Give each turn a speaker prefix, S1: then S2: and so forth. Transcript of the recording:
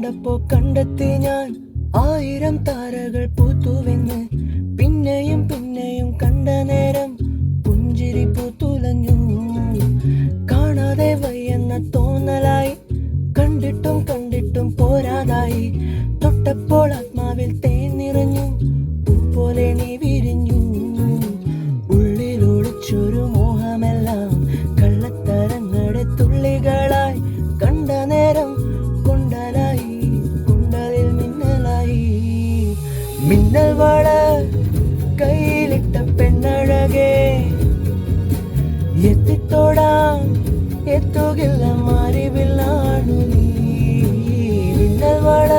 S1: കണ്ടപ്പോ കണ്ടെത്തി ഞാൻ 1000 താരകൾ പൂത്തുവെന്ന്. പിന്നെയും പിന്നെയും കണ്ട നേരം പുഞ്ചിരി പൂത്തുലഞ്ഞു. കാണാതെ വയ്യെന്ന തോന്നലായി, കണ്ടിട്ടും കണ്ടിട്ടും പോരാതായി. തൊട്ടപ്പോൾ ആത്മാവിൽ തേൻ നിറഞ്ഞു, പൂ പോലെ നീ വിരിഞ്ഞു. ഉള്ളിൽ ഒളിച്ചൊരു മോഹമെല്ലാം കള്ളത്തരങ്ങളുടെ തുള്ളികളായി. കണ്ട നേരം കൊണ്ടലായി, കൊണ്ടലിൽ മിന്നലായി. മിന്നൽ വള കയ്യിലിട്ട പെണ്ണഴകേ, എത്തിത്തോടാം എത്തുകില്ല മാറിവില്ലാണു നീ. മിന്നൽ വള